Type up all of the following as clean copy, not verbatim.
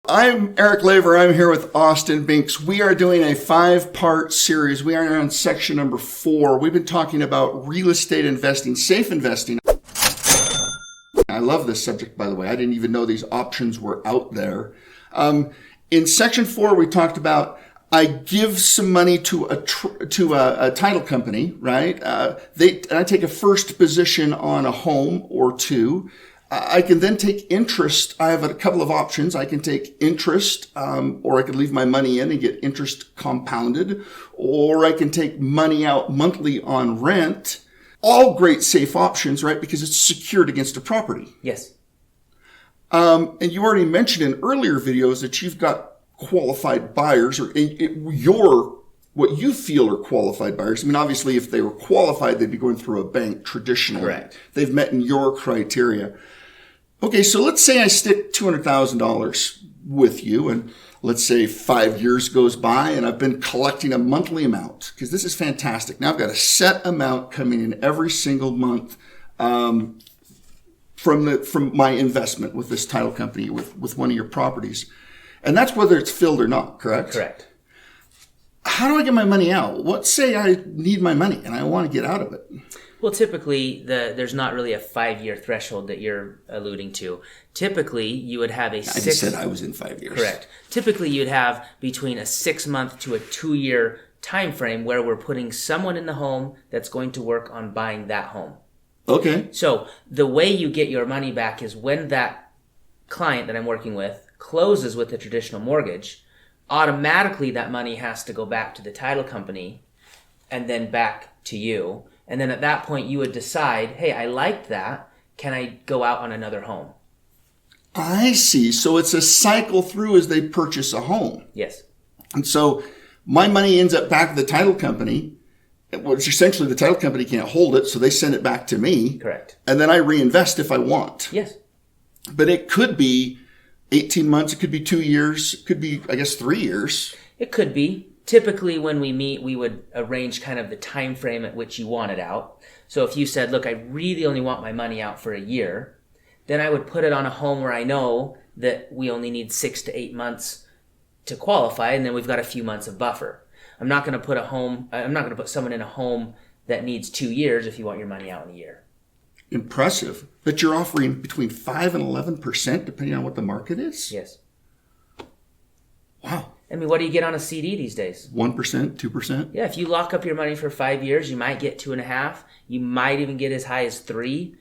I'm Erik Laver. I'm here with Austin Binks. We are doing a 5-part series. We are on section number 4. We've been talking about real estate investing, safe investing. I love this subject, by the way. I didn't even know these options were out there. In section 4, we talked about I give some money to a title company, right? I take a first position on a home or two. I can then take interest. I have a couple of options. I can take interest, or I could leave my money in and get interest compounded, or I can take money out monthly on rent. All great safe options, right? Because it's secured against a property. Yes. And you already mentioned in earlier videos that you've got qualified buyers, or what you feel are qualified buyers. I mean, obviously, if they were qualified, they'd be going through a bank traditionally. Correct. They've met in your criteria. Okay, so let's say I stick $200,000 with you, and let's say 5 years goes by, and I've been collecting a monthly amount, because this is fantastic. Now I've got a set amount coming in every single month from my investment with this title company, with one of your properties. And that's whether it's filled or not, correct? Correct. How do I get my money out? Let's say I need my money and I want to get out of it. Well, typically, there's not really a 5-year threshold that you're alluding to. Typically, you would have a I just said I was in 5 years. Correct. Typically, you'd have between a 6-month to a 2-year time frame where we're putting someone in the home that's going to work on buying that home. Okay. So the way you get your money back is when that client that I'm working with closes with a traditional mortgage, automatically that money has to go back to the title company and then back to you. And then at that point, you would decide, hey, I liked that. Can I go out on another home? I see. So it's a cycle through as they purchase a home. Yes. And so my money ends up back at the title company, which essentially the title company can't hold it, so they send it back to me. Correct. And then I reinvest if I want. Yes. But it could be 18 months, it could be 2 years, it could be, I guess, 3 years. It could be. Typically, when we meet, we would arrange kind of the time frame at which you want it out. So if you said, look, I really only want my money out for a year, then I would put it on a home where I know that we only need 6 to 8 months to qualify, and then we've got a few months of buffer. I'm not going to put someone in a home that needs 2 years if you want your money out in a year. Impressive. But you're offering between 5 and 11% depending on what the market is? Yes. Wow. I mean, what do you get on a CD these days? 1%, 2%? Yeah, if you lock up your money for 5 years, you might get 2.5. You might even get as high as 3.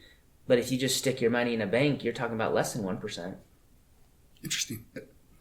But if you just stick your money in a bank, you're talking about less than 1%. Interesting.